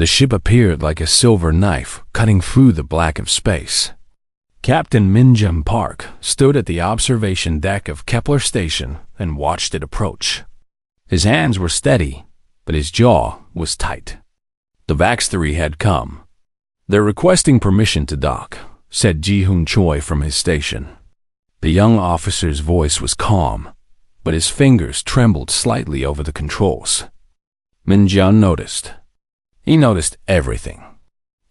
The ship appeared like a silver knife cutting through the black of space. Captain Min Park stood at the observation deck of Kepler Station and watched it approach. His hands were steady, but his jaw was tight. The Vax-3 had come. "They're requesting permission to dock," said Ji-hoon Choi from his station. The young officer's voice was calm, but his fingers trembled slightly over the controls. Min-jun noticed. He noticed everything.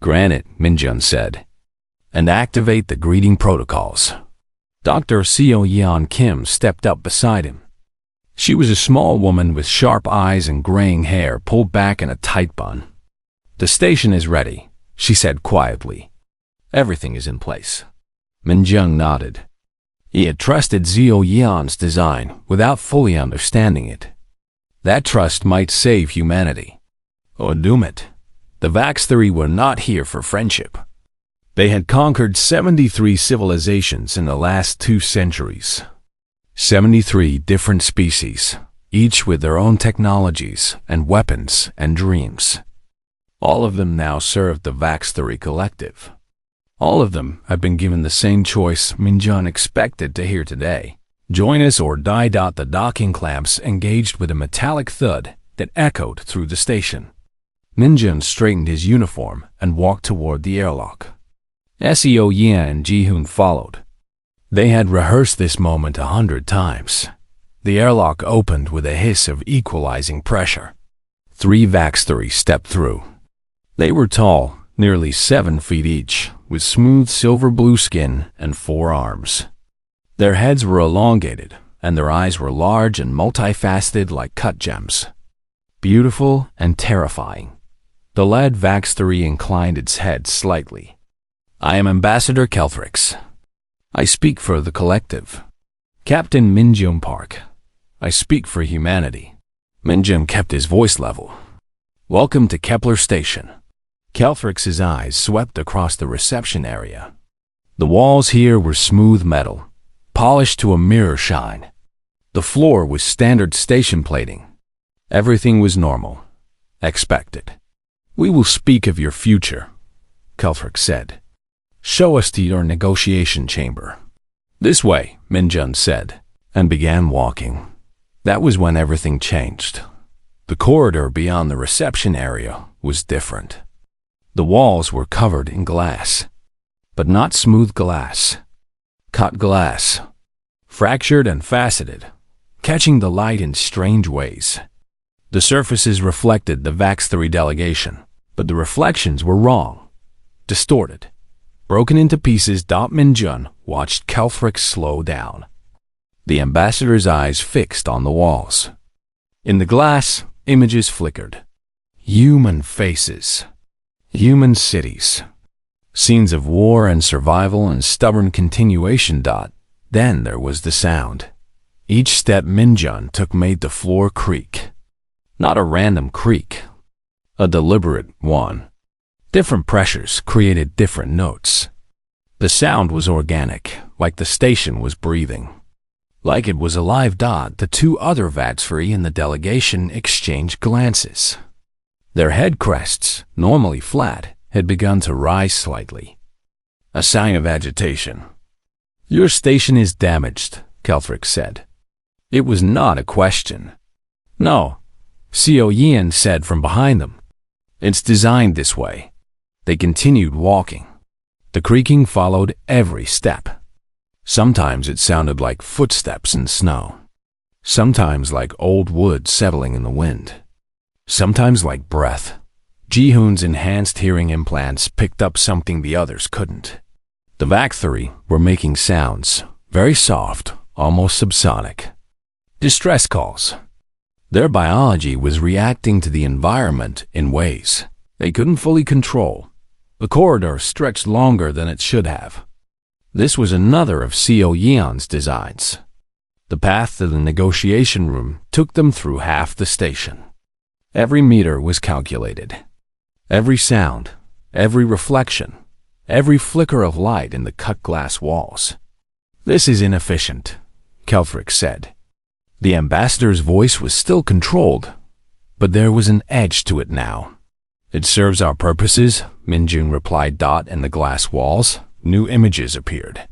"Granted," Min-jun said, "and activate the greeting protocols." Dr. Seo Yeon Kim stepped up beside him. She was a small woman with sharp eyes and graying hair pulled back in a tight bun. "The station is ready," she said quietly. "Everything is in place." Min-jung nodded. He had trusted Seo Yeon's design without fully understanding it. That trust might save humanity, or doom it. The Vax-3 were not here for friendship. They had conquered 73 civilizations in the last 2 centuries. 73 different species, each with their own technologies and weapons and dreams. All of them now served the Vax-3 collective. All of them had been given the same choice Min-jun expected to hear today. Join us or die. The docking clamps engaged with a metallic thud that echoed through the station. Min-jun straightened his uniform and walked toward the airlock. Seo Yeon and Ji-hoon followed. They had rehearsed this moment 100 times. The airlock opened with a hiss of equalizing pressure. 3 Vax-3 stepped through. They were tall, nearly 7 feet each, with smooth silver blue skin and 4 arms. Their heads were elongated, and their eyes were large and multifaceted like cut gems. Beautiful and terrifying. The lead Vax-3 inclined its head slightly. "I am Ambassador Kelthrix. I speak for the collective. Captain Min Park. I speak for humanity." Min kept his voice level. "Welcome to Kepler Station." Kelthrix's eyes swept across the reception area. The walls here were smooth metal, polished to a mirror shine. The floor was standard station plating. Everything was normal, expected. "We will speak of your future," Kelthrix said. "Show us to your negotiation chamber." "This way," Min said, and began walking. That was when everything changed. The corridor beyond the reception area was different. The walls were covered in glass, but not smooth glass. Cut glass, fractured and faceted, catching the light in strange ways. The surfaces reflected the Vax-3 delegation, but the reflections were wrong, distorted, broken into pieces. Min watched Kelthrix slow down. The ambassador's eyes fixed on the walls. In the glass, images flickered. Human faces. Human cities. Scenes of war and survival and stubborn continuation. Then there was the sound. Each step Min took made the floor creak. Not a random creak, a deliberate one. Different pressures created different notes. The sound was organic, like the station was breathing. Like it was alive. The 2 other Vax-3 in the delegation exchanged glances. Their head crests, normally flat, had begun to rise slightly. A sign of agitation. "Your station is damaged," Kelthrix said. It was not a question. "No," Seo Yeon said from behind them. "It's designed this way." They continued walking. The creaking followed every step. Sometimes it sounded like footsteps in snow. Sometimes like old wood settling in the wind. Sometimes like breath. Ji-hoon's enhanced hearing implants picked up something the others couldn't. The Vax-3 were making sounds, very soft, almost subsonic. Distress calls. Their biology was reacting to the environment in ways they couldn't fully control. The corridor stretched longer than it should have. This was another of Seo Yeon's designs. The path to the negotiation room took them through half the station. Every meter was calculated. Every sound, every reflection, every flicker of light in the cut glass walls. "This is inefficient," Kelthrix said. The ambassador's voice was still controlled, but there was an edge to it now. It serves our purposes, Minjun replied. In the glass walls, new images appeared.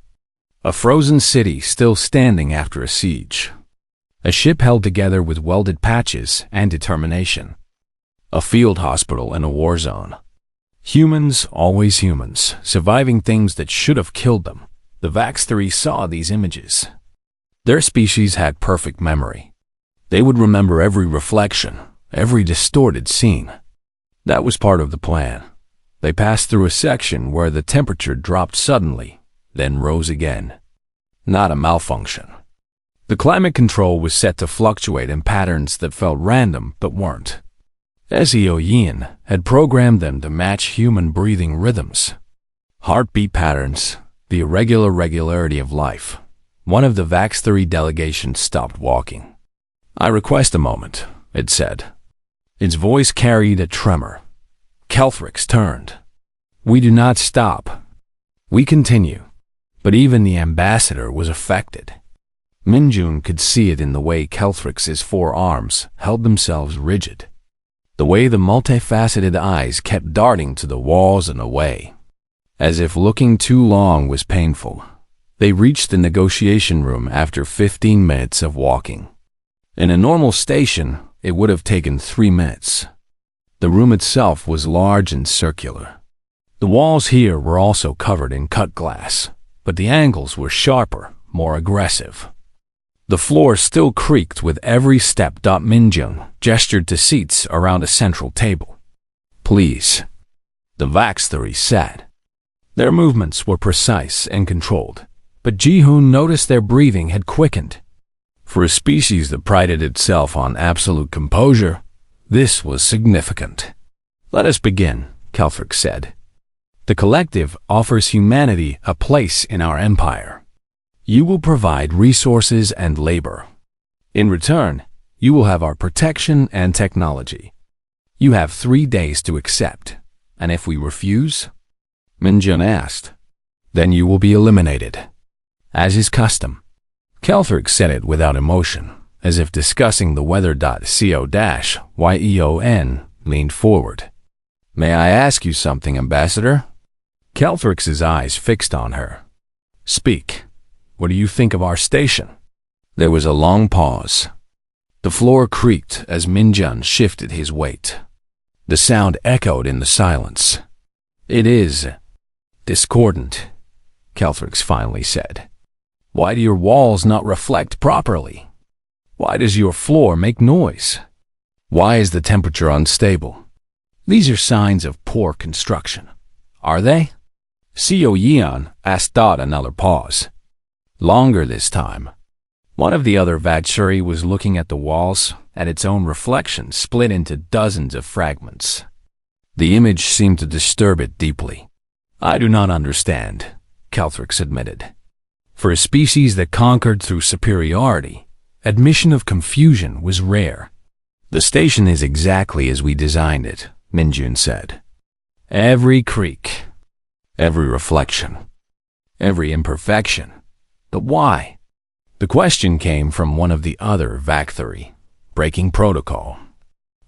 A frozen city still standing after a siege. A ship held together with welded patches and determination. A field hospital in a war zone. Humans, always humans, surviving things that should have killed them. The Vax-3 saw these images. Their species had perfect memory. They would remember every reflection, every distorted scene. That was part of the plan. They passed through a section where the temperature dropped suddenly, then rose again. Not a malfunction. The climate control was set to fluctuate in patterns that felt random but weren't. SEO Yin had programmed them to match human breathing rhythms. Heartbeat patterns, the irregular regularity of life. One of the Vax-3 delegations stopped walking. I request a moment, it said. Its voice carried a tremor. Kelthrix turned. We do not stop. We continue. But even the ambassador was affected. Minjun could see it in the way Kelthrix's four arms held themselves rigid. The way the multifaceted eyes kept darting to the walls and away. As if looking too long was painful. They reached the negotiation room after 15 minutes of walking. In a normal station, it would have taken 3 minutes. The room itself was large and circular. The walls here were also covered in cut glass, but the angles were sharper, more aggressive. The floor still creaked with every step. Minjun gestured to seats around a central table. Please, the Vax-3 said. Their movements were precise and controlled, but Ji-hoon noticed their breathing had quickened. For a species that prided itself on absolute composure, this was significant. Let us begin, Kelthrix said. The collective offers humanity a place in our empire. You will provide resources and labor. In return, you will have our protection and technology. You have 3 days to accept, and if we refuse, Minjun asked, then you will be eliminated. As is custom. Kelthrix said it without emotion, as if discussing the weather. Co-Yeon leaned forward. May I ask you something, Ambassador? Kelthrix's eyes fixed on her. Speak. What do you think of our station? There was a long pause. The floor creaked as Minjun shifted his weight. The sound echoed in the silence. It is discordant, Kelthrix finally said. Why do your walls not reflect properly? Why does your floor make noise? Why is the temperature unstable? These are signs of poor construction. Are they? Yeon asked. Another pause. Longer this time. One of the other Vax-3 was looking at the walls, at its own reflection split into dozens of fragments. The image seemed to disturb it deeply. I do not understand, Kelthrix admitted. For a species that conquered through superiority, admission of confusion was rare. The station is exactly as we designed it, Minjun said. Every creak, every reflection, every imperfection. But why? The question came from one of the other Vax-3, breaking protocol.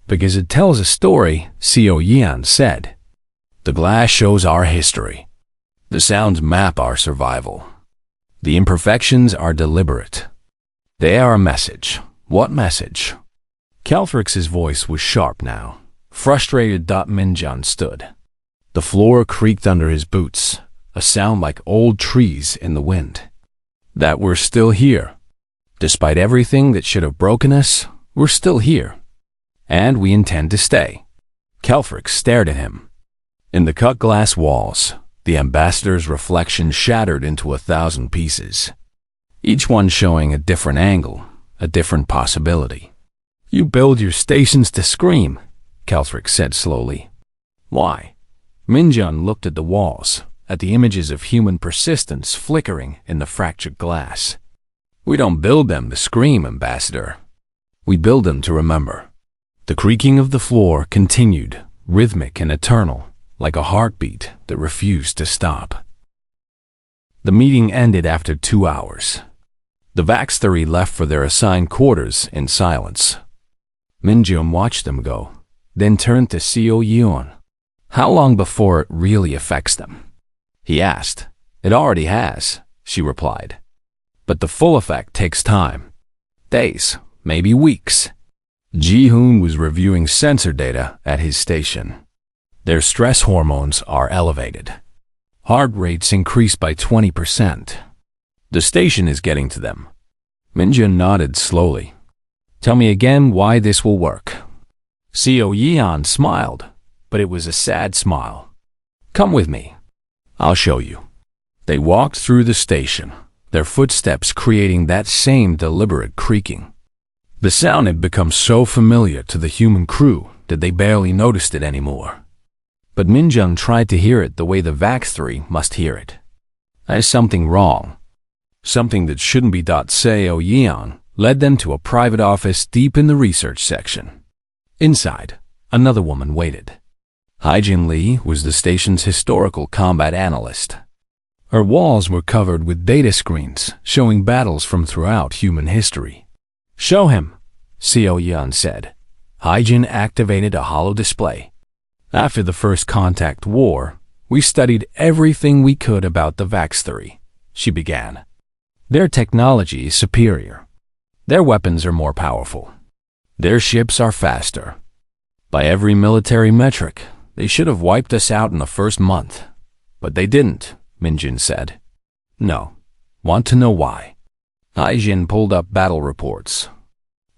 Because it tells a story, Yeon said. The glass shows our history. The sounds map our survival. The imperfections are deliberate. They are a message. What message? Kelthrix's voice was sharp now. Frustrated. Minjun stood. The floor creaked under his boots, a sound like old trees in the wind. That we're still here. Despite everything that should have broken us, we're still here. And we intend to stay. Kelthrix stared at him. In the cut glass walls, the ambassador's reflection shattered into 1,000 pieces, each one showing a different angle, a different possibility. You build your stations to scream, Kelthrix said slowly. Why? Minjun looked at the walls, at the images of human persistence flickering in the fractured glass. We don't build them to scream, Ambassador. We build them to remember. The creaking of the floor continued, rhythmic and eternal, like a heartbeat that refused to stop. The meeting ended after 2 hours. The Vax-3 left for their assigned quarters in silence. Minjun watched them go, then turned to Yeon. How long before it really affects them? He asked. It already has, she replied. But the full effect takes time. Days, maybe weeks. Ji-hoon was reviewing sensor data at his station. Their stress hormones are elevated. Heart rates increase by 20%. The station is getting to them. Minjun nodded slowly. Tell me again why this will work. Seo Yeon smiled, but it was a sad smile. Come with me. I'll show you. They walked through the station, their footsteps creating that same deliberate creaking. The sound had become so familiar to the human crew that they barely noticed it anymore. But Minjung tried to hear it the way the Vax-3 must hear it. There's something wrong. Something that shouldn't be. Seo Yeon led them to a private office deep in the research section. Inside, another woman waited. Haijin Lee was the station's historical combat analyst. Her walls were covered with data screens showing battles from throughout human history. Show him, Seo Yeon said. Haijin activated a holo display. After the First Contact War, we studied everything we could about the Vax-3, she began. Their technology is superior. Their weapons are more powerful. Their ships are faster. By every military metric, they should have wiped us out in the first month. But they didn't, Minjun said. No. Want to know why? Haijin pulled up battle reports.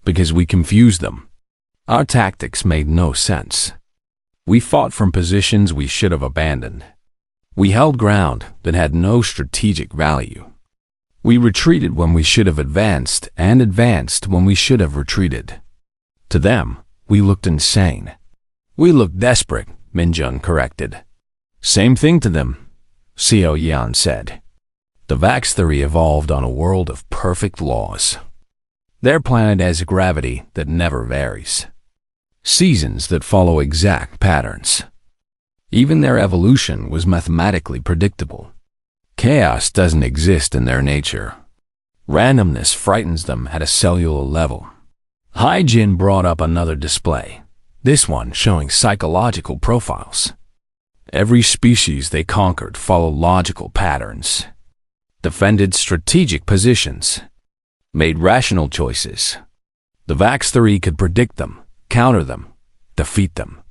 Because we confused them. Our tactics made no sense. We fought from positions we should have abandoned. We held ground that had no strategic value. We retreated when we should have advanced and advanced when we should have retreated. To them, we looked insane. We looked desperate, Minjun corrected. Same thing to them, Seo Yeon said. The Vax-3 evolved on a world of perfect laws. Their planet has a gravity that never varies. Seasons that follow exact patterns. Even their evolution was mathematically predictable. Chaos doesn't exist in their nature. Randomness frightens them at a cellular level. Haijin brought up another display, this one showing psychological profiles. Every species they conquered followed logical patterns, defended strategic positions, made rational choices. The Vax-3 could predict them, counter them, defeat them.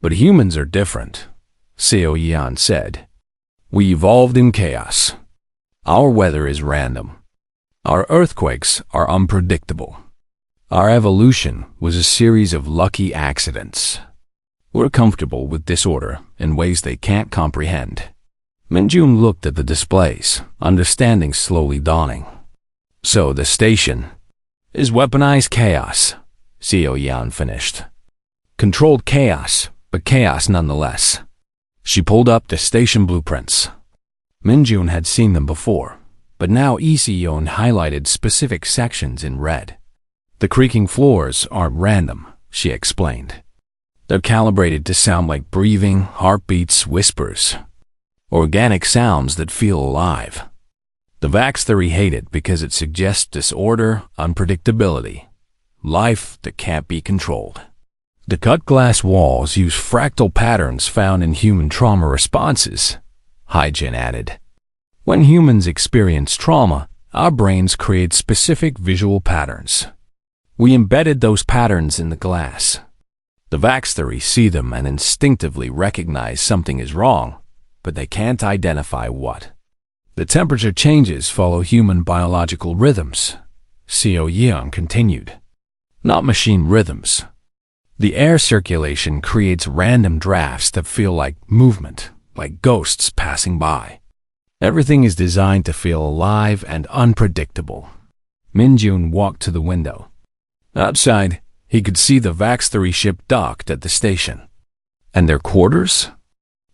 But humans are different, Seo Yeon said. We evolved in chaos. Our weather is random. Our earthquakes are unpredictable. Our evolution was a series of lucky accidents. We're comfortable with disorder in ways they can't comprehend. Minjun looked at the displays, understanding slowly dawning. So the station is weaponized chaos, Seo Yeon finished. Controlled chaos, but chaos nonetheless. She pulled up the station blueprints. Minjun had seen them before, but now Iseon highlighted specific sections in red. The creaking floors aren't random, she explained. They're calibrated to sound like breathing, heartbeats, whispers. Organic sounds that feel alive. The Vax-3 hate it because it suggests disorder, unpredictability, life that can't be controlled. The cut glass walls use fractal patterns found in human trauma responses, Haijin added. When humans experience trauma, our brains create specific visual patterns. We embedded those patterns in the glass. The Vax-3 see them and instinctively recognize something is wrong, but they can't identify what. The temperature changes follow human biological rhythms, Seo Yeon continued. Not machine rhythms. The air circulation creates random drafts that feel like movement, like ghosts passing by. Everything is designed to feel alive and unpredictable. Minjun walked to the window. Outside, he could see the Vax-3 ship docked at the station. And their quarters?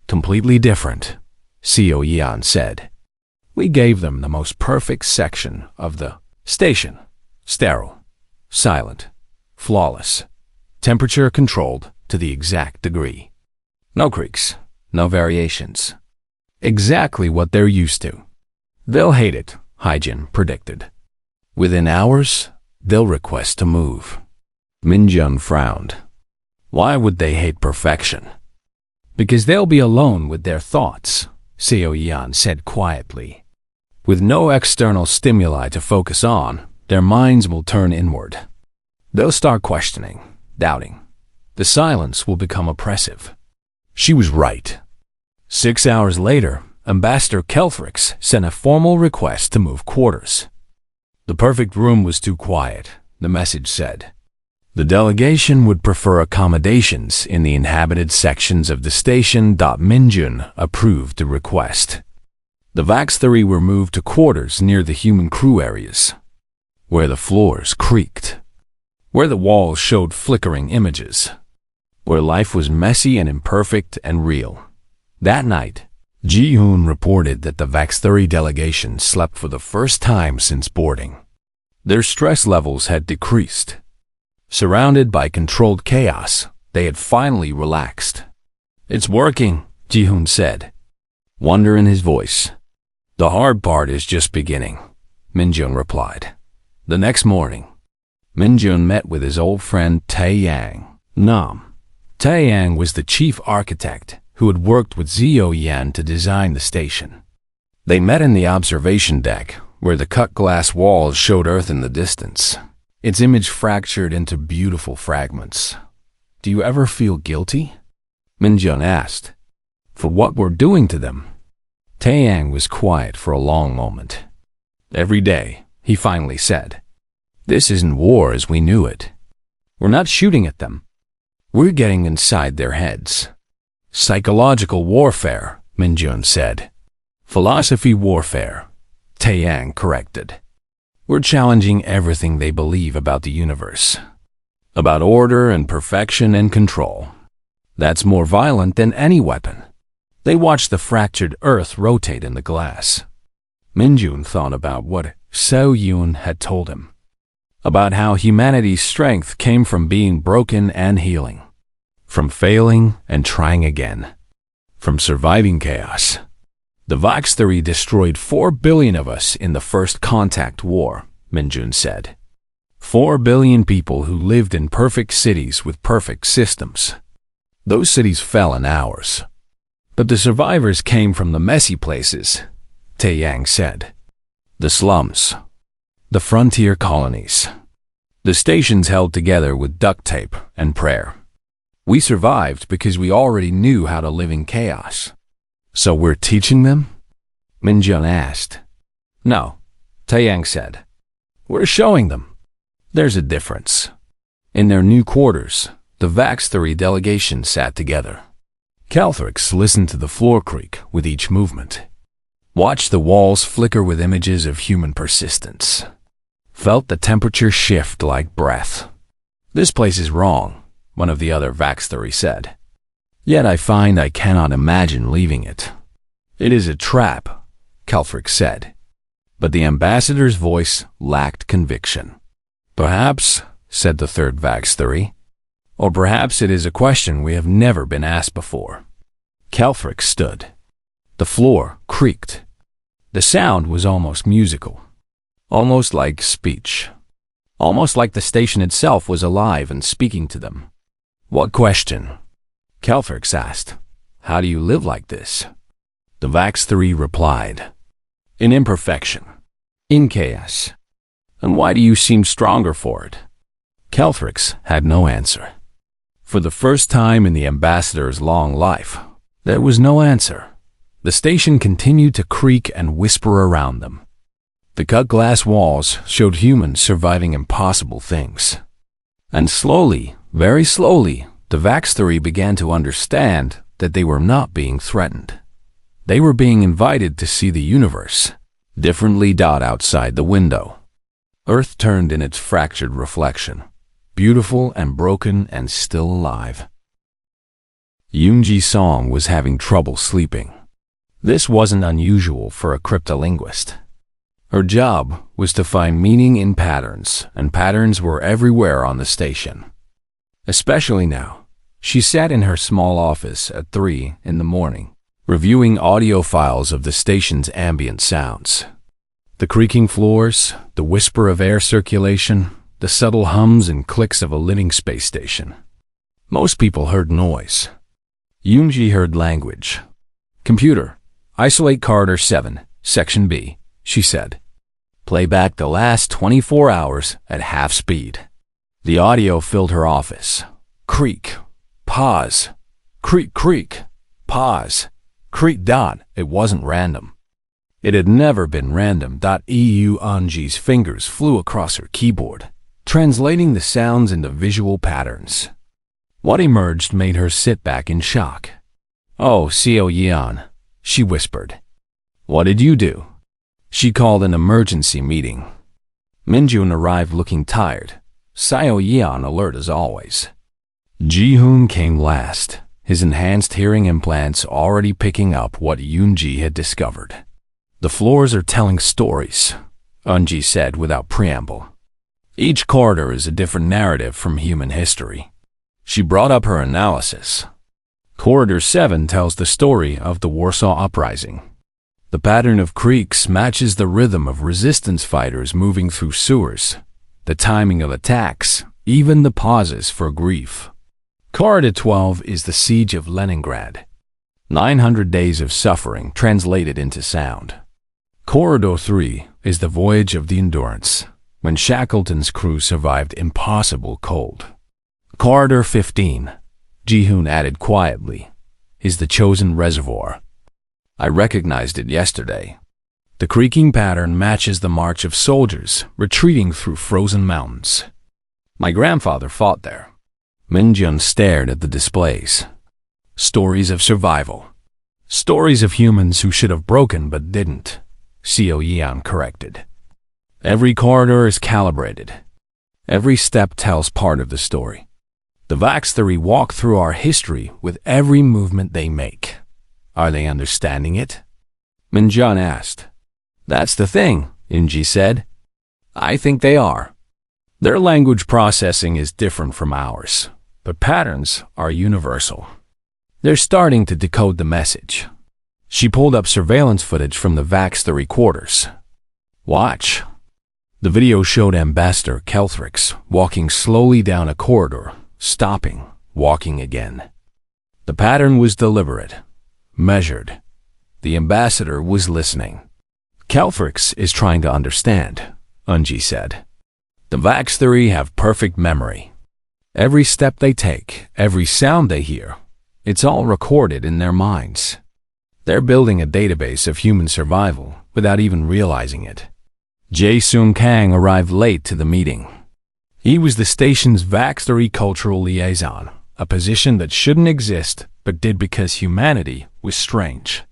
Completely different, Seo Yeon said. We gave them the most perfect section of the station. Sterile, silent, flawless. Temperature controlled to the exact degree. No creaks, no variations. Exactly what they're used to. They'll hate it, Haijin predicted. Within hours, they'll request to move. Minjun frowned. Why would they hate perfection? Because they'll be alone with their thoughts, Seo Yan said quietly. With no external stimuli to focus on, their minds will turn inward. They'll start questioning, doubting. The silence will become oppressive. She was right. 6 hours later, Ambassador Kelthrix sent a formal request to move quarters. The perfect room was too quiet, the message said. The delegation would prefer accommodations in the inhabited sections of the station. Minjun approved the request. The Vax-3 were moved to quarters near the human crew areas, where the floors creaked, where the walls showed flickering images, where life was messy and imperfect and real. That night, Ji-hoon reported that the Vax-3 delegation slept for the first time since boarding. Their stress levels had decreased. Surrounded by controlled chaos, they had finally relaxed. "It's working," Ji-hoon said, wonder in his voice. "The hard part is just beginning," Minjun replied. The next morning, Minjun met with his old friend Tae-yang Nam. Tae-yang was the chief architect who had worked with Zio Yan to design the station. They met in the observation deck, where the cut glass walls showed Earth in the distance, its image fractured into beautiful fragments. "Do you ever feel guilty?" Minjun asked. "For what we're doing to them?" Tae-yang was quiet for a long moment. "Every day," he finally said. "This isn't war as we knew it. We're not shooting at them. We're getting inside their heads." "Psychological warfare," Minjun said. "Philosophy warfare," Tae-yang corrected. "We're challenging everything they believe about the universe, about order and perfection and control. That's more violent than any weapon." They watched the fractured Earth rotate in the glass. Minjun thought about what Seo Yoon had told him, about how humanity's strength came from being broken and healing, from failing and trying again, from surviving chaos. "The Vax-3 destroyed 4 billion of us in the First Contact War," Minjun said. 4 billion people who lived in perfect cities with perfect systems. Those cities fell in hours. But the survivors came from the messy places, Tae-yang said. The slums, the frontier colonies, the stations held together with duct tape and prayer. We survived because we already knew how to live in chaos. "So we're teaching them?" Minjun asked. "No," Tae-yang said. "We're showing them. There's a difference." In their new quarters, the Vax-3 delegation sat together. Kelthrix listened to the floor creak with each movement, watched the walls flicker with images of human persistence, felt the temperature shift like breath. "This place is wrong," one of the other Vax-3 said. "Yet I find I cannot imagine leaving it." "It is a trap," Kelthrix said. But the ambassador's voice lacked conviction. "Perhaps," said the third Vax-3, "or perhaps it is a question we have never been asked before." Kelthrix stood. The floor creaked. The sound was almost musical, almost like speech, almost like the station itself was alive and speaking to them. "What question?" Kelthrix asked. "How do you live like this?" The Vax-3 replied. "In imperfection, in chaos. And why do you seem stronger for it?" Kelthrix had no answer. For the first time in the ambassador's long life, there was no answer. The station continued to creak and whisper around them. The cut glass walls showed humans surviving impossible things. And slowly, very slowly, the Vax-3 began to understand that they were not being threatened. They were being invited to see the universe differently. Outside the window, Earth turned in its fractured reflection, beautiful and broken and still alive. Yoonji Song was having trouble sleeping. This wasn't unusual for a cryptolinguist. Her job was to find meaning in patterns, and patterns were everywhere on the station. Especially now, she sat in her small office at 3 in the morning, reviewing audio files of the station's ambient sounds. The creaking floors, the whisper of air circulation, the subtle hums and clicks of a living space station. Most people heard noise. Yoonji heard language. "Computer, isolate corridor 7, section B," she said. "Play back the last 24 hours at half speed." The audio filled her office. Creak. Pause. Creak, creak. Pause. Creak. It wasn't random. It had never been random. Eunji's fingers flew across her keyboard, translating the sounds into visual patterns. What emerged made her sit back in shock. "Oh, Seo Yeon," she whispered. "What did you do?" She called an emergency meeting. Minjun arrived looking tired, Seo Yeon alert as always. Ji-hoon came last, his enhanced hearing implants already picking up what Yoonji had discovered. "The floors are telling stories," Eunji said without preamble. "Each corridor is a different narrative from human history." She brought up her analysis. Corridor 7 tells the story of the Warsaw Uprising. The pattern of creaks matches the rhythm of resistance fighters moving through sewers, the timing of attacks, even the pauses for grief. Corridor 12 is the siege of Leningrad. 900 days of suffering translated into sound. Corridor 3 is the voyage of the Endurance, when Shackleton's crew survived impossible cold. Corridor 15, Ji-hoon added quietly, is the chosen reservoir. I recognized it yesterday. The creaking pattern matches the march of soldiers retreating through frozen mountains. My grandfather fought there. Minjun stared at the displays. Stories of survival. Stories of humans who should have broken but didn't, Seo Yeon corrected. Every corridor is calibrated. Every step tells part of the story. The Vaxthari walk through our history with every movement they make. Are they understanding it? Minjun asked. That's the thing, Inji said. I think they are. Their language processing is different from ours, but patterns are universal. They're starting to decode the message. She pulled up surveillance footage from the Vaxthari quarters. Watch. The video showed Ambassador Kelthrix walking slowly down a corridor, stopping, walking again. The pattern was deliberate, measured. The ambassador was listening. Kelthrix is trying to understand, Unji said. The Vaxthari have perfect memory. Every step they take, every sound they hear, it's all recorded in their minds. They're building a database of human survival without even realizing it. Jae-sung Kang arrived late to the meeting. He was the station's Vaxthari cultural liaison, a position that shouldn't exist but did because humanity was strange.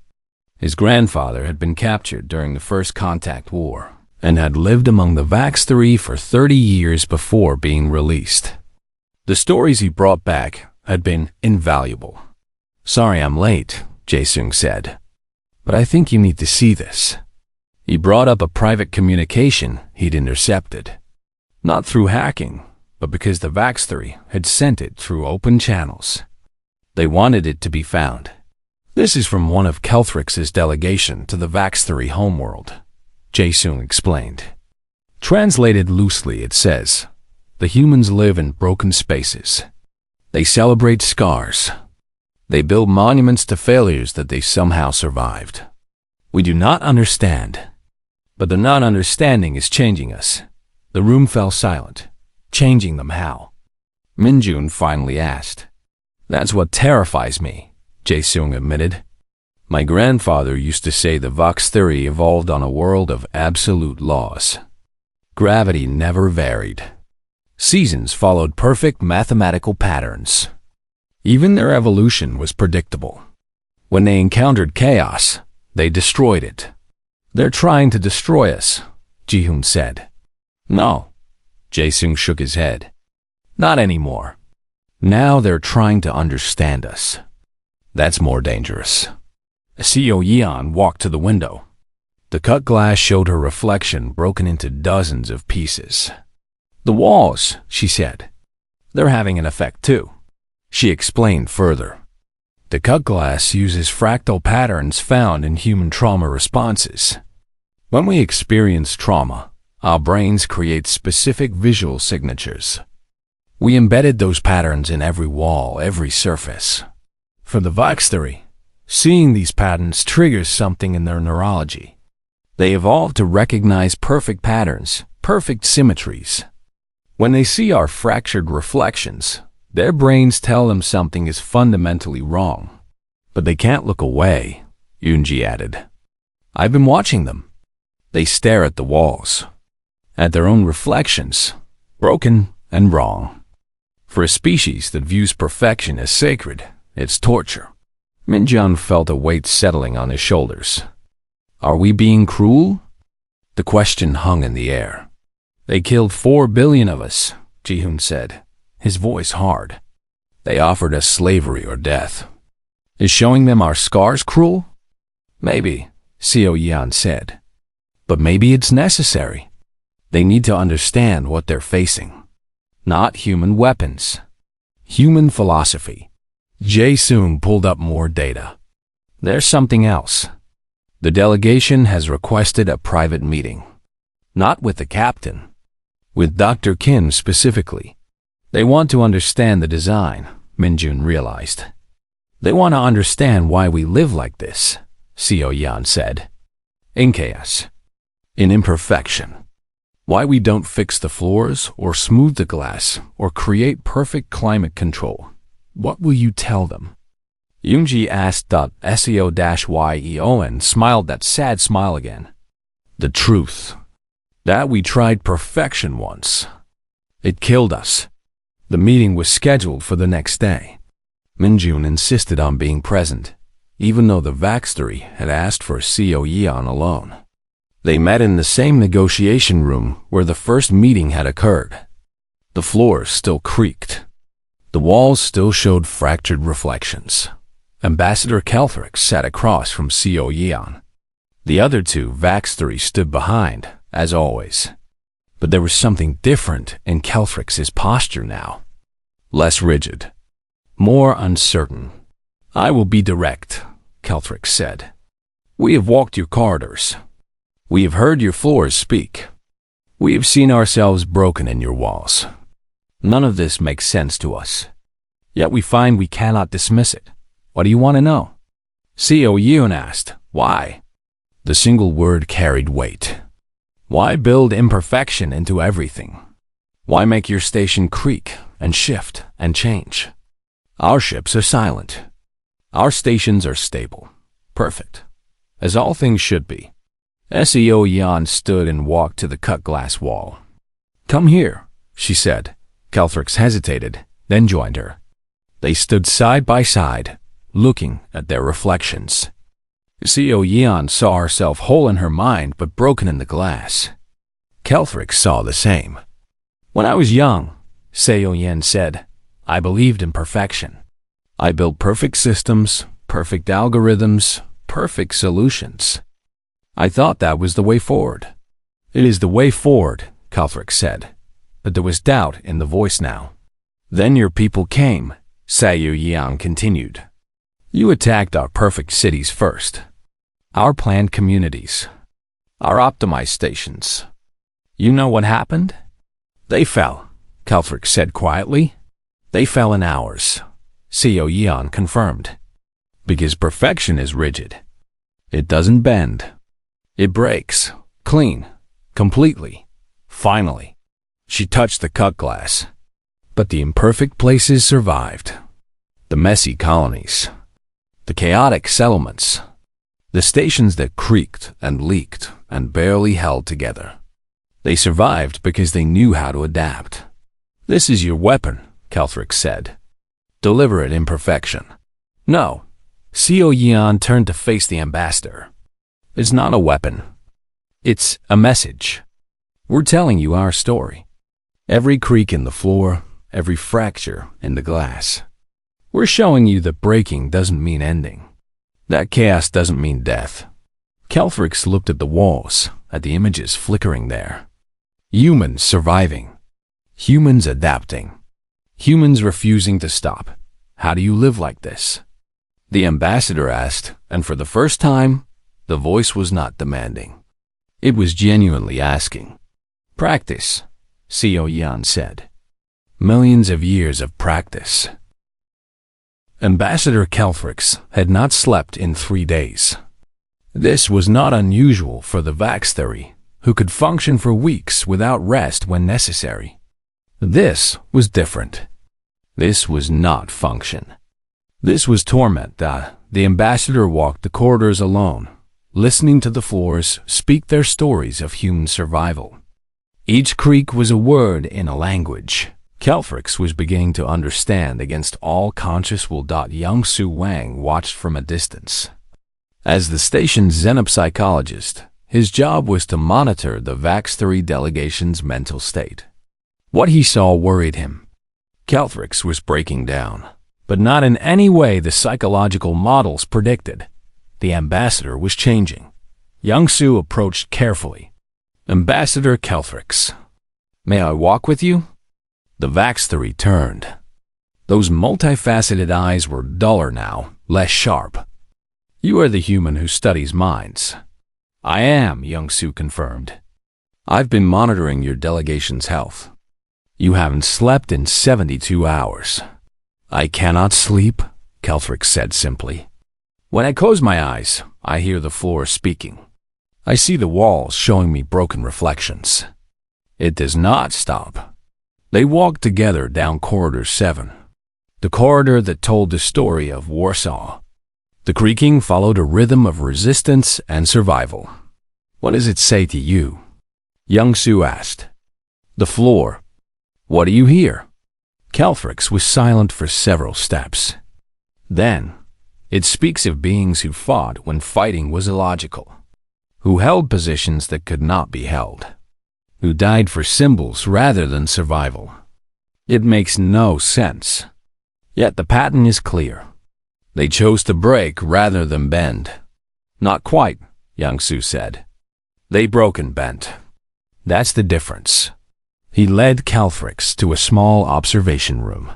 His grandfather had been captured during the First Contact War and had lived among the Vaxthari for 30 years before being released. The stories he brought back had been invaluable. Sorry I'm late, Jae-sung said, but I think you need to see this. He brought up a private communication he'd intercepted. Not through hacking, but because the Vaxthari had sent it through open channels. They wanted it to be found. This is from one of Kelthrix's delegation to the Vaxthari homeworld, Jae-sung explained. Translated loosely, it says, the humans live in broken spaces. They celebrate scars. They build monuments to failures that they somehow survived. We do not understand, but the non-understanding is changing us. The room fell silent. Changing them how? Minjun finally asked. That's what terrifies me, Jae-sung admitted. My grandfather used to say the Vaxthari evolved on a world of absolute laws. Gravity never varied. Seasons followed perfect mathematical patterns. Even their evolution was predictable. When they encountered chaos, they destroyed it. They're trying to destroy us, Ji-hoon said. No, Jae-sung shook his head. Not anymore. Now they're trying to understand us. That's more dangerous. Seo Yeon walked to the window. The cut glass showed her reflection broken into dozens of pieces. The walls, she said. They're having an effect too. She explained further. The cut glass uses fractal patterns found in human trauma responses. When we experience trauma, our brains create specific visual signatures. We embedded those patterns in every wall, every surface. For the Vaxteri, seeing these patterns triggers something in their neurology. They evolved to recognize perfect patterns, perfect symmetries. When they see our fractured reflections, their brains tell them something is fundamentally wrong. But they can't look away, Yunji added. I've been watching them. They stare at the walls, at their own reflections, broken and wrong. For a species that views perfection as sacred, it's torture. Minjun felt a weight settling on his shoulders. Are we being cruel? The question hung in the air. They killed 4 billion of us, Ji-hoon said, his voice hard. They offered us slavery or death. Is showing them our scars cruel? Maybe, Seo Yan said. But maybe it's necessary. They need to understand what they're facing. Not human weapons. Human philosophy. Jae-soon pulled up more data. There's something else. The delegation has requested a private meeting. Not with the captain. With Dr. Kim specifically. They want to understand the design, Minjun realized. They want to understand why we live like this, Seo Yan said. In chaos. In imperfection. Why we don't fix the floors or smooth the glass or create perfect climate control. What will you tell them? Yoonji asked .seo-yeo and smiled that sad smile again. The truth. That we tried perfection once. It killed us. The meeting was scheduled for the next day. Minjun insisted on being present, even though the Vaxteri had asked for Seo Yeon alone. They met in the same negotiation room where the first meeting had occurred. The floors still creaked. The walls still showed fractured reflections. Ambassador Kelthrix sat across from Seo Yeon. The other 2 Vaxteri stood behind, as always. But there was something different in Kelthrix's posture now. Less rigid. More uncertain. I will be direct, Kelthrix said. We have walked your corridors. We have heard your floors speak. We have seen ourselves broken in your walls. None of this makes sense to us. Yet we find we cannot dismiss it. What do you want to know? Seo Yeon asked, why? The single word carried weight. Why build imperfection into everything? Why make your station creak and shift and change? Our ships are silent. Our stations are stable, perfect, as all things should be. Seo Yeon stood and walked to the cut glass wall. Come here, she said. Kelthrix hesitated, then joined her. They stood side by side, looking at their reflections. Seo Yeon saw herself whole in her mind but broken in the glass. Kelthrix saw the same. When I was young, Seo Yeon said, I believed in perfection. I built perfect systems, perfect algorithms, perfect solutions. I thought that was the way forward. It is the way forward, Kelthrix said, but there was doubt in the voice now. Then your people came, Seo Yeon continued. You attacked our perfect cities first. Our planned communities. Our optimized stations. You know what happened? They fell, Kelthrix said quietly. They fell in hours, Seo Yeon confirmed. Because perfection is rigid. It doesn't bend. It breaks, clean, completely, finally. She touched the cut glass. But the imperfect places survived. The messy colonies. The chaotic settlements. The stations that creaked and leaked and barely held together. They survived because they knew how to adapt. This is your weapon, Kelthrix said. Deliberate imperfection. No. Seo Yeon turned to face the ambassador. It's not a weapon. It's a message. We're telling you our story. Every creak in the floor, every fracture in the glass. We're showing you that breaking doesn't mean ending. That chaos doesn't mean death. Kelthrix looked at the walls, at the images flickering there. Humans surviving. Humans adapting. Humans refusing to stop. How do you live like this? The ambassador asked, and for the first time, the voice was not demanding. It was genuinely asking. Practice, Seo Yeon said. Millions of years of practice. Ambassador Calfrix had not slept in 3 days. This was not unusual for the Vaxtheri, who could function for weeks without rest when necessary. This was different. This was not function. This was torment. The ambassador walked the corridors alone, listening to the floors speak their stories of human survival. Each creak was a word in a language Calfrix was beginning to understand against all conscious will. Young Su Wang watched from a distance. As the station's xenopsychologist, his job was to monitor the Vaxtheri delegation's mental state. What he saw worried him. Calfrix was breaking down, but not in any way the psychological models predicted. The ambassador was changing. Young Su approached carefully. Ambassador Calfrix, may I walk with you? The Vaxtheri turned. Those multifaceted eyes were duller now, less sharp. You are the human who studies minds. I am, Young Su confirmed. I've been monitoring your delegation's health. You haven't slept in 72 hours. I cannot sleep, Calfrix said simply. When I close my eyes, I hear the floor speaking. I see the walls showing me broken reflections. It does not stop. They walked together down corridor 7, the corridor that told the story of Warsaw. The creaking followed a rhythm of resistance and survival. What does it say to you? Young Su asked. The floor. What do you hear? Calfrix was silent for several steps. Then, it speaks of beings who fought when fighting was illogical, who held positions that could not be held, who died for symbols rather than survival. It makes no sense. Yet the pattern is clear. They chose to break rather than bend. Not quite, Young Su said. They broke and bent. That's the difference. He led Calfrix to a small observation room.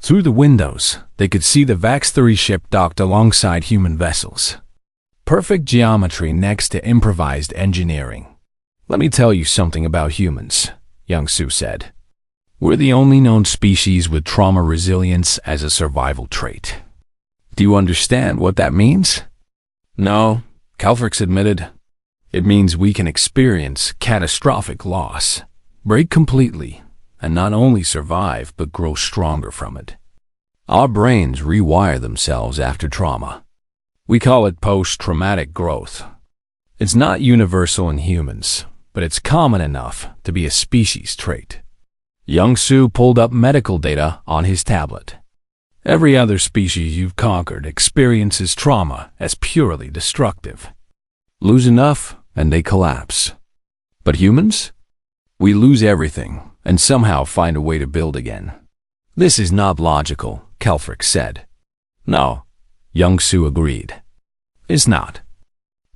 Through the windows, they could see the Vaxtheri ship docked alongside human vessels. Perfect geometry next to improvised engineering. Let me tell you something about humans, Young Su said. We're the only known species with trauma resilience as a survival trait. Do you understand what that means? No, Calfrix admitted. It means we can experience catastrophic loss, break completely, and not only survive but grow stronger from it. Our brains rewire themselves after trauma. We call it post-traumatic growth. It's not universal in humans, but it's common enough to be a species trait. Young Su pulled up medical data on his tablet. Every other species you've conquered experiences trauma as purely destructive. Lose enough, and they collapse. But humans? We lose everything, and somehow find a way to build again. This is not logical, Calfrix said. No, Young Su agreed. It's not.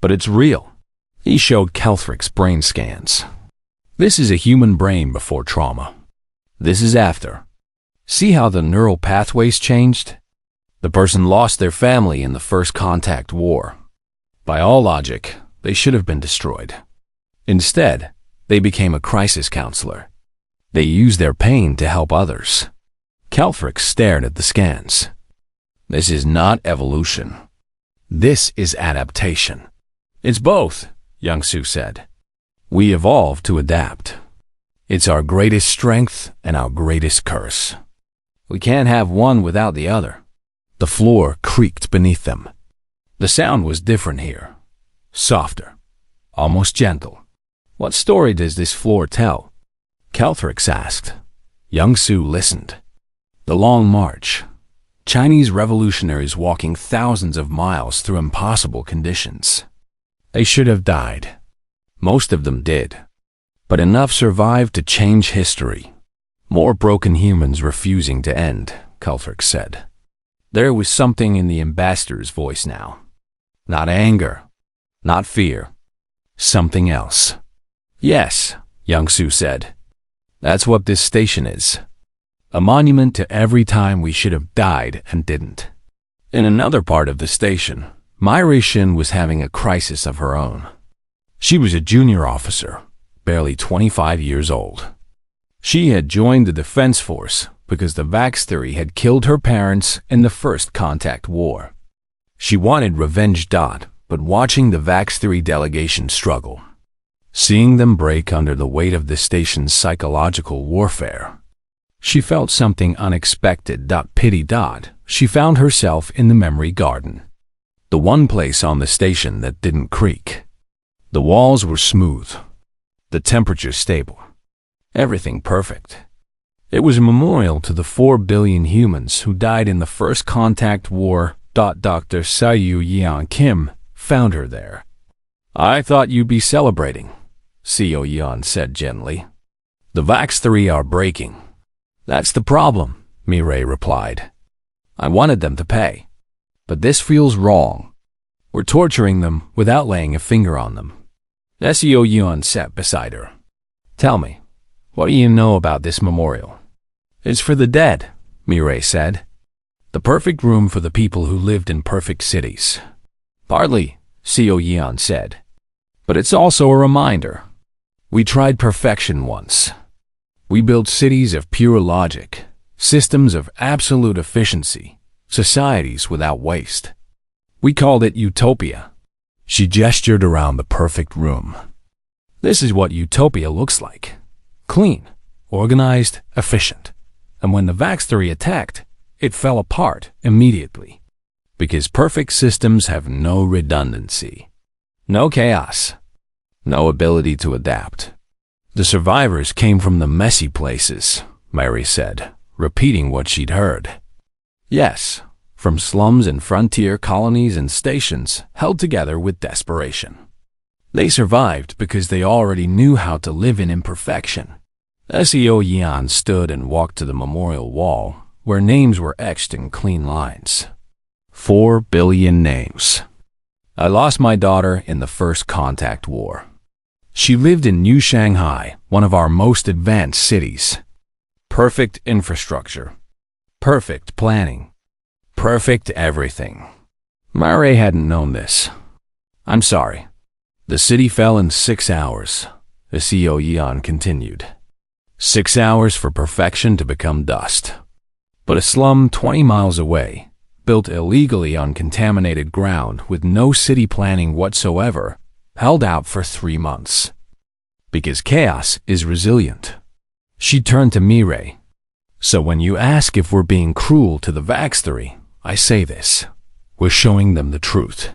But it's real. He showed Calfrix brain scans. This is a human brain before trauma. This is after. See how the neural pathways changed? The person lost their family in the first contact war. By all logic, they should have been destroyed. Instead, they became a crisis counselor. They used their pain to help others. Calfrix stared at the scans. This is not evolution. This is adaptation. It's both, Young Su said. We evolved to adapt. It's our greatest strength and our greatest curse. We can't have one without the other. The floor creaked beneath them. The sound was different here. Softer. Almost gentle. What story does this floor tell? Calfrix asked. Young Su listened. The Long March. Chinese revolutionaries walking thousands of miles through impossible conditions. They should have died. Most of them did. But enough survived to change history. More broken humans refusing to end, Calfrix said. There was something in the ambassador's voice now. Not anger. Not fear. Something else. Yes, Young Su said. That's what this station is. A monument to every time we should have died and didn't. In another part of the station, Narration was having a crisis of her own. She was a junior officer, barely 25 years old. She had joined the defense force, because the Vax theory had killed her parents in the First Contact War. She wanted revenge, but watching the Vax theory delegation struggle, seeing them break under the weight of the station's psychological warfare, she felt something unexpected. Pity. She found herself in the memory garden, the one place on the station that didn't creak. The walls were smooth, the temperature stable, everything perfect. It was a memorial to the 4 billion humans who died in the First Contact War. Dr. Sayu Yeon Kim found her there. "I thought you'd be celebrating," Seo Yeon said gently. "The Vax 3 are breaking." "That's the problem," Mireille replied. "I wanted them to pay, but this feels wrong. We're torturing them without laying a finger on them." Seo Yeon sat beside her. "Tell me, what do you know about this memorial?" "It's for the dead," Mireille said. "The perfect room for the people who lived in perfect cities." "Partly," Seo Yeon said. "But it's also a reminder. We tried perfection once. We built cities of pure logic, systems of absolute efficiency, societies without waste. We called it utopia." She gestured around the perfect room. "This is what utopia looks like. Clean, organized, efficient. And when the Vax theory attacked, it fell apart immediately. Because perfect systems have no redundancy, no chaos, no ability to adapt." "The survivors came from the messy places," Mary said, repeating what she'd heard. "Yes, from slums and frontier colonies and stations held together with desperation. They survived because they already knew how to live in imperfection." Seo Yeon stood and walked to the memorial wall, where names were etched in clean lines. 4 billion names. "I lost my daughter in the First Contact War. She lived in New Shanghai, one of our most advanced cities. Perfect infrastructure, perfect planning, perfect everything. Mare hadn't known this. I'm sorry. The city fell in 6 hours," Seo Yeon continued. 6 hours for perfection to become dust. But a slum 20 miles away, built illegally on contaminated ground with no city planning whatsoever, held out for 3 months. Because chaos is resilient. She turned to Mireille. "So when you ask if we're being cruel to the Vax theory, I say this. We're showing them the truth.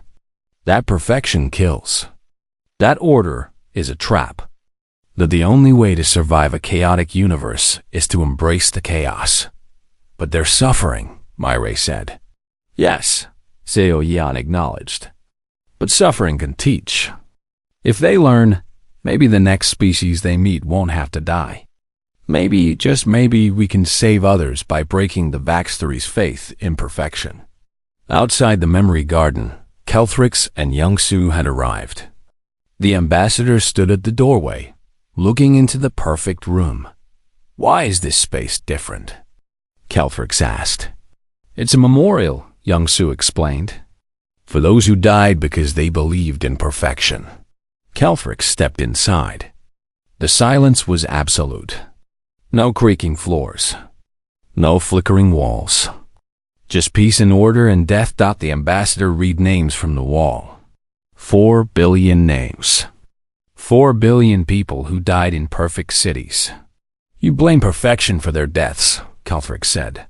That perfection kills. That order is a trap. That the only way to survive a chaotic universe is to embrace the chaos." "But they're suffering," Mireille said. "Yes," Seo Yeon acknowledged. "But suffering can teach. If they learn, maybe the next species they meet won't have to die. Maybe, just maybe, we can save others by breaking the Vax theory's faith in perfection." Outside the memory garden, Kelthrix and Young-Soo had arrived. The ambassador stood at the doorway, looking into the perfect room. "Why is this space different?" Kelthrix asked. "It's a memorial," Young-Soo explained. "For those who died because they believed in perfection." Kelthrix stepped inside. The silence was absolute. No creaking floors. No flickering walls. Just peace and order and death. The ambassador read names from the wall. 4 billion names. 4 billion people who died in perfect cities. "You blame perfection for their deaths," Kelthrix said.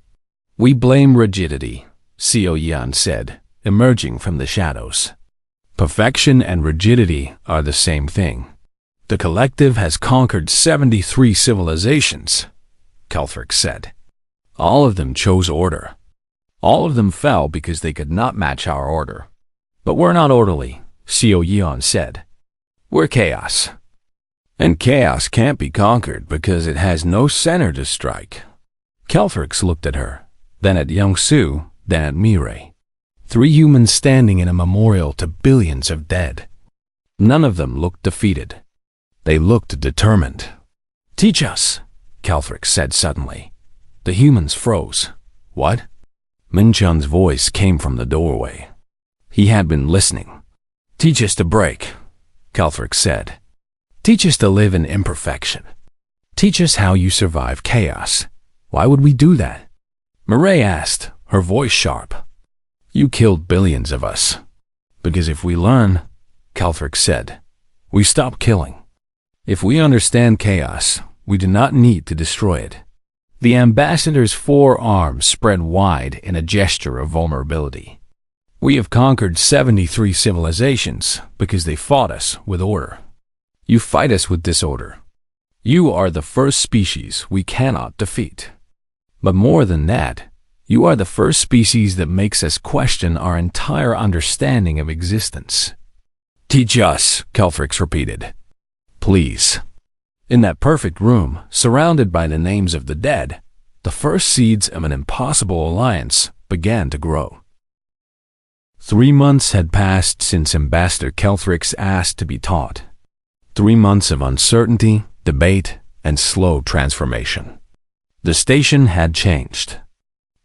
"We blame rigidity," Seo Yeon said, emerging from the shadows. "Perfection and rigidity are the same thing. The collective has conquered 73 civilizations," Kelthrix said. "All of them chose order. All of them fell because they could not match our order. But we're not orderly," Seo Yeon said. "We're chaos. And chaos can't be conquered because it has no center to strike." Kelthrix looked at her, then at Young-Soo, then at Mireille. 3 humans standing in a memorial to billions of dead. None of them looked defeated. They looked determined. "Teach us," Kelthrix said suddenly. The humans froze. "What?" Min-chun's voice came from the doorway. He had been listening. "Teach us to break," Kelthrix said. "Teach us to live in imperfection. Teach us how you survive chaos. Why would we do that? Murray asked, her voice sharp. You killed billions of us. Because if we learn, Calthric said, we stop killing. If we understand chaos, we do not need to destroy it. The ambassador's 4 arms spread wide in a gesture of vulnerability. We have conquered 73 civilizations because they fought us with order. You fight us with disorder. You are the first species we cannot defeat. But more than that, you are the first species that makes us question our entire understanding of existence. Teach us, Calthrix repeated. Please. In that perfect room, surrounded by the names of the dead, the first seeds of an impossible alliance began to grow. 3 months had passed since Ambassador Calthrix asked to be taught. 3 months of uncertainty, debate, and slow transformation. The station had changed.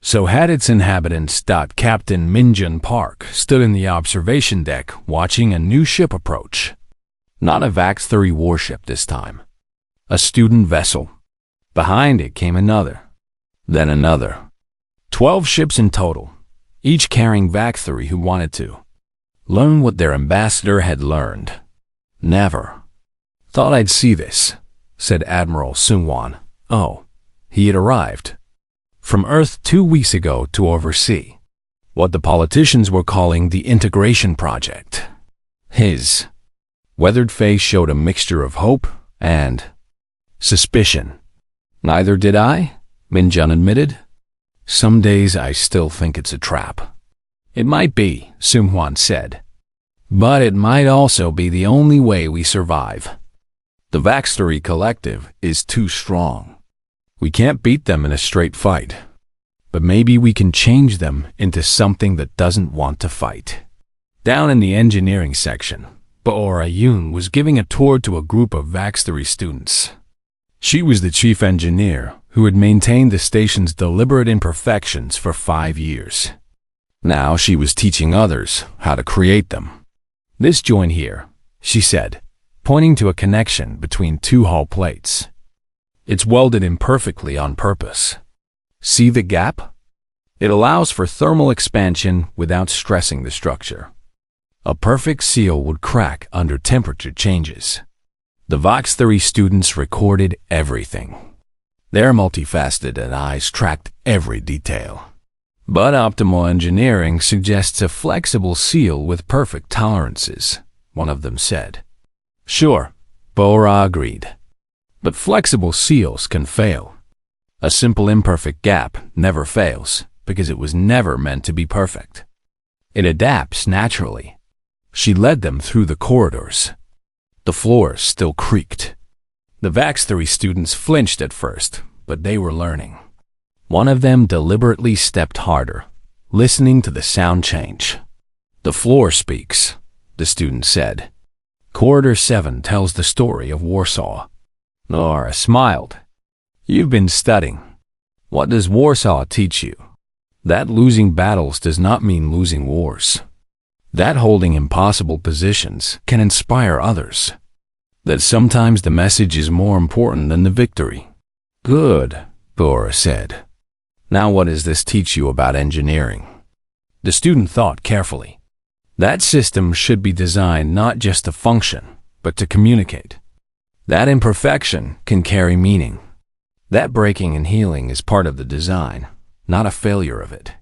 So had its inhabitants. Captain Minjun Park stood in the observation deck watching a new ship approach. Not a VAX-3 warship this time. A student vessel. Behind it came another. Then another. 12 ships in total, each carrying VAX-3 who wanted to learn what their ambassador had learned. Never. Thought I'd see this, said Admiral Sungwon. Oh, he had arrived. From Earth 2 weeks ago to oversee what the politicians were calling the integration project. His weathered face showed a mixture of hope and suspicion. Neither did I, Minjun admitted. Some days I still think it's a trap. It might be, Sung-hwan said. But it might also be the only way we survive. The VAX-3 collective is too strong. We can't beat them in a straight fight. But maybe we can change them into something that doesn't want to fight. Down in the engineering section, Baora Yoon was giving a tour to a group of VAX-3 students. She was the chief engineer who had maintained the station's deliberate imperfections for 5 years. Now she was teaching others how to create them. This joint here, she said, pointing to a connection between 2 hull plates. It's welded in perfectly on purpose. See the gap? It allows for thermal expansion without stressing the structure. A perfect seal would crack under temperature changes. The VAX-3 students recorded everything. Their multifaceted eyes tracked every detail. But optimal engineering suggests a flexible seal with perfect tolerances, one of them said. Sure, Bora agreed. But flexible seals can fail. A simple imperfect gap never fails because it was never meant to be perfect. It adapts naturally. She led them through the corridors. The floors still creaked. The VAX-3 students flinched at first, but they were learning. One of them deliberately stepped harder, listening to the sound change. The floor speaks, the student said. Corridor 7 tells the story of Warsaw. Nora smiled. You've been studying. What does Warsaw teach you? That losing battles does not mean losing wars. That holding impossible positions can inspire others. That sometimes the message is more important than the victory. Good, Bora said. Now what does this teach you about engineering? The student thought carefully. That system should be designed not just to function, but to communicate. That imperfection can carry meaning. That breaking and healing is part of the design, not a failure of it.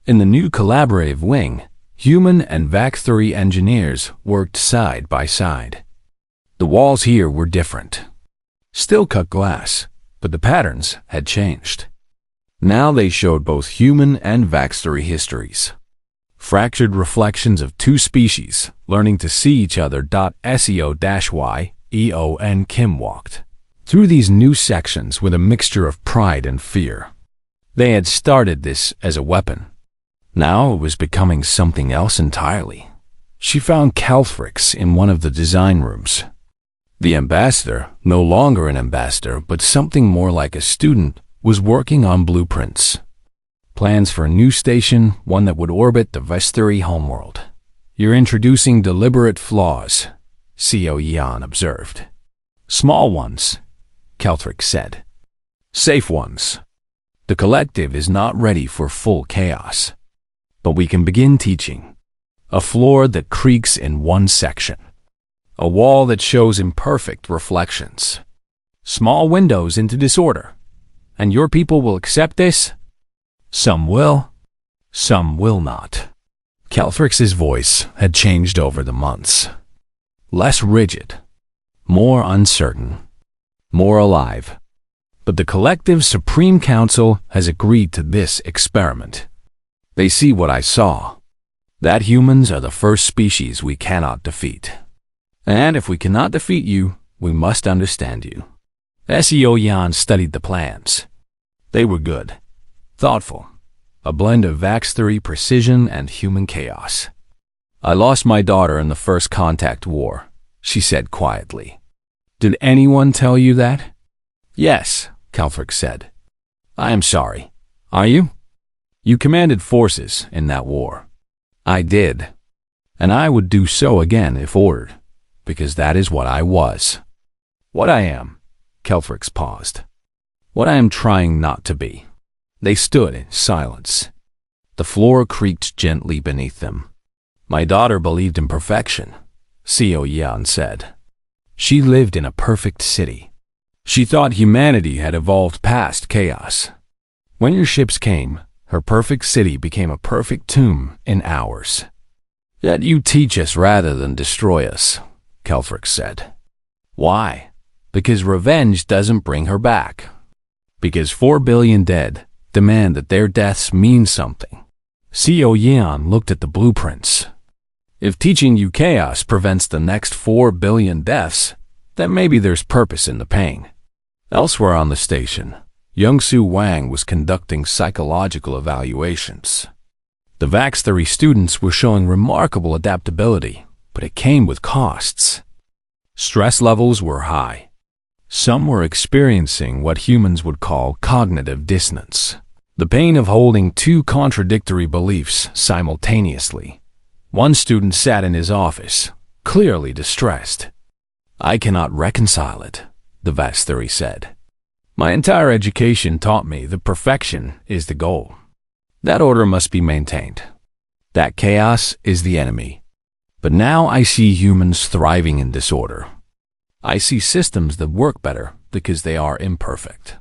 In the new collaborative wing, human and VAX-3 engineers worked side by side. The walls here were different. Still cut glass, but the patterns had changed. Now they showed both human and VAX-3 histories. Fractured reflections of 2 species learning to see each other. SEO-Y, EO and Kim walked through these new sections with a mixture of pride and fear. They had started this as a weapon. Now it was becoming something else entirely. She found Calthrix in one of the design rooms. The ambassador, no longer an ambassador, but something more like a student, was working on blueprints. Plans for a new station, one that would orbit the Vesturi homeworld. You're introducing deliberate flaws, Co Yan observed. Small ones, Calthrix said. Safe ones. The collective is not ready for full chaos. But we can begin teaching. A floor that creaks in one section. A wall that shows imperfect reflections. Small windows into disorder. And your people will accept this? Some will. Some will not. Calfrix's voice had changed over the months. Less rigid. More uncertain. More alive. But the collective's Supreme Council has agreed to this experiment. They see what I saw. That humans are the first species we cannot defeat. And if we cannot defeat you, we must understand you. Seo Yan studied the plans. They were good. Thoughtful. A blend of Vax theory precision and human chaos. I lost my daughter in the first contact war, she said quietly. Did anyone tell you that? Yes, Calfrix said. I am sorry. Are you? You commanded forces in that war. I did. And I would do so again if ordered, because that is what I was. What I am, Calfrix paused. What I am trying not to be. They stood in silence. The floor creaked gently beneath them. My daughter believed in perfection, Seo Yan said. She lived in a perfect city. She thought humanity had evolved past chaos. When your ships came, her perfect city became a perfect tomb in hours. Yet you teach us rather than destroy us, Calfrix said. Why? Because revenge doesn't bring her back. Because 4 billion dead demand that their deaths mean something. Seo Yan looked at the blueprints. If teaching you chaos prevents the next 4 billion deaths, then maybe there's purpose in the pain. Elsewhere on the station, Young-Soo Wang was conducting psychological evaluations. The Vax theory students were showing remarkable adaptability, but it came with costs. Stress levels were high. Some were experiencing what humans would call cognitive dissonance. The pain of holding two contradictory beliefs simultaneously. One student sat in his office, clearly distressed. I cannot reconcile it, the Vax theory said. My entire education taught me that perfection is the goal. That order must be maintained. That chaos is the enemy. But now I see humans thriving in disorder. I see systems that work better because they are imperfect.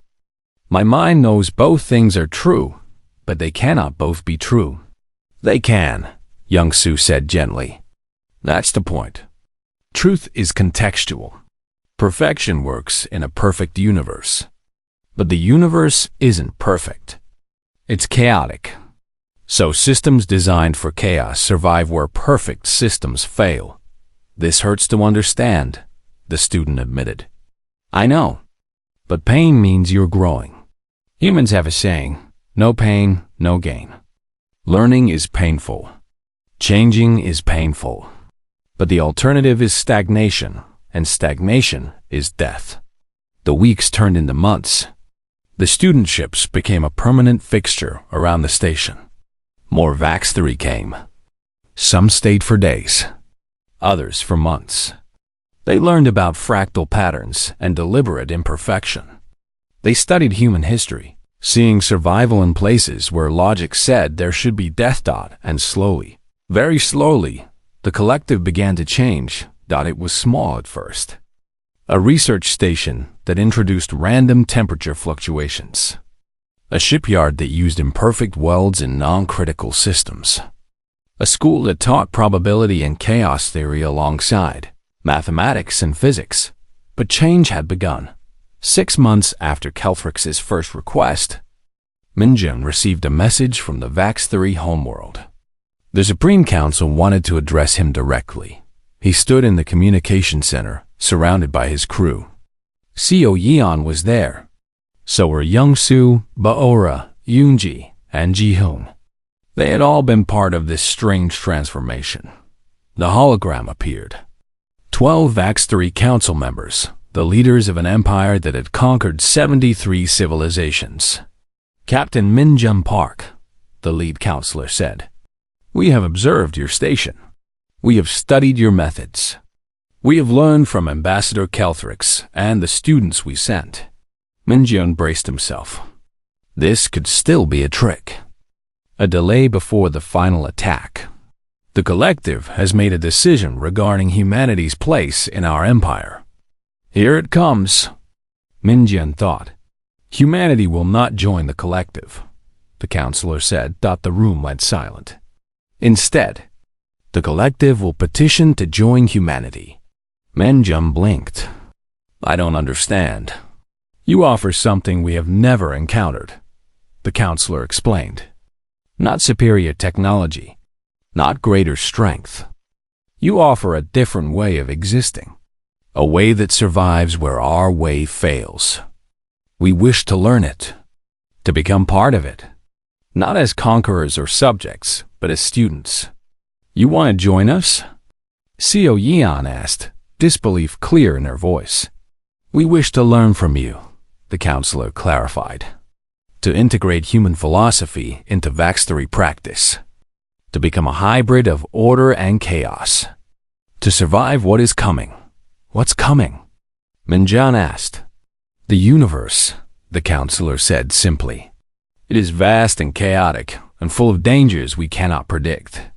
My mind knows both things are true, but they cannot both be true. They can, Young-Soo said gently. That's the point. Truth is contextual. Perfection works in a perfect universe. But the universe isn't perfect. It's chaotic. So systems designed for chaos survive where perfect systems fail. This hurts to understand, the student admitted. I know. But pain means you're growing. Humans have a saying, no pain, no gain. Learning is painful. Changing is painful. But the alternative is stagnation, and stagnation is death. The weeks turned into months. The student ships became a permanent fixture around the station. More Vax theory came. Some stayed for days, others for months. They learned about fractal patterns and deliberate imperfection. They studied human history, seeing survival in places where logic said there should be death. And slowly, very slowly, the collective began to change. It was small at first. A research station that introduced random temperature fluctuations. A shipyard that used imperfect welds in non-critical systems. A school that taught probability and chaos theory alongside mathematics and physics. But change had begun. 6 months after Calfrix's first request, Minjun received a message from the Vax theory homeworld. The Supreme Council wanted to address him directly. He stood in the communication center, surrounded by his crew. Seo Yan was there. So were Young-Soo, Baora, Yoonji, and Ji-hoon. They had all been part of this strange transformation. The hologram appeared. 12 Vax theory council members, the leaders of an empire that had conquered 73 civilizations. Captain Minjun Park, the lead counselor, said, "We have observed your station. We have studied your methods. We have learned from Ambassador Calfrix and the students we sent." Minjun braced himself. This could still be a trick. A delay before the final attack. The collective has made a decision regarding humanity's place in our empire. Here it comes. Minjian thought. Humanity will not join the collective, the counselor said. The room went silent. Instead, the collective will petition to join humanity. Minjian blinked. I don't understand. You offer something we have never encountered, the counselor explained. Not superior technology, not greater strength. You offer a different way of existing, a way that survives where our way fails. We wish to learn it, to become part of it, not as conquerors or subjects, but as students. You want to join us? Xiao Yian asked, disbelief clear in her voice. We wish to learn from you, the counselor clarified. To integrate human philosophy into Vaxtory practice. To become a hybrid of order and chaos. To survive what is coming. What's coming? Minjian asked. The universe, the counselor said simply. It is vast and chaotic and full of dangers we cannot predict.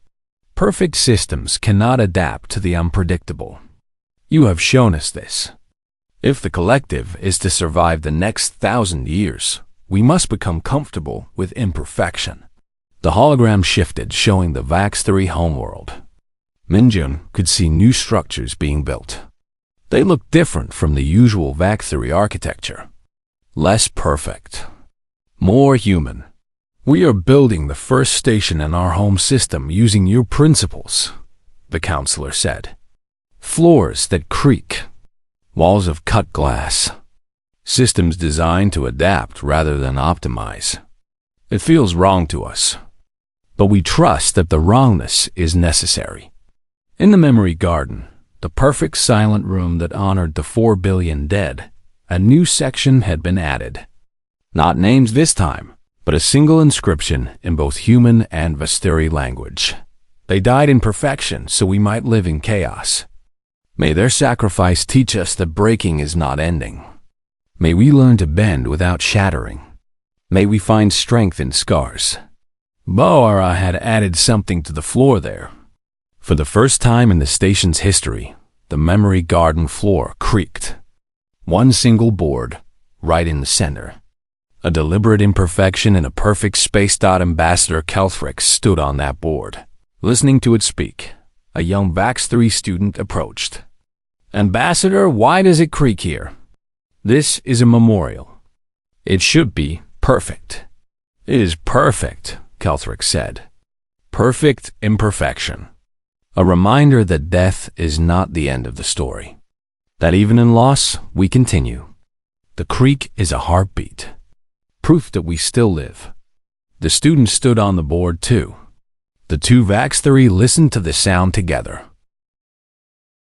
Perfect systems cannot adapt to the unpredictable. You have shown us this. If the collective is to survive the next 1,000 years, we must become comfortable with imperfection. The hologram shifted, showing the Vaxtory homeworld. Minjun could see new structures being built. They looked different from the usual Vaxtory architecture. Less perfect. More human. We are building the first station in our home system using your principles, the counselor said. Floors that creak. Walls of cut glass. Systems designed to adapt rather than optimize. It feels wrong to us, but we trust that the wrongness is necessary. In the memory garden, the perfect silent room that honored the 4 billion dead, a new section had been added. Not names this time, but a single inscription in both human and Vastiri language. They died in perfection so we might live in chaos. May their sacrifice teach us that breaking is not ending. May we learn to bend without shattering. May we find strength in scars. Boara had added something to the floor there. For the first time in the station's history, the memory garden floor creaked. One single board, right in the center. A deliberate imperfection in a perfect space. Ambassador Kelthrix stood on that board. Listening to it speak, a young Vax3 student approached. Ambassador, why does it creak here? This is a memorial. It should be perfect. It is perfect, Kelthrix said. Perfect imperfection. A reminder that death is not the end of the story. That even in loss, we continue. The creak is a heartbeat. Proof that we still live. The student stood on the board too. The two Vax3 listened to the sound together.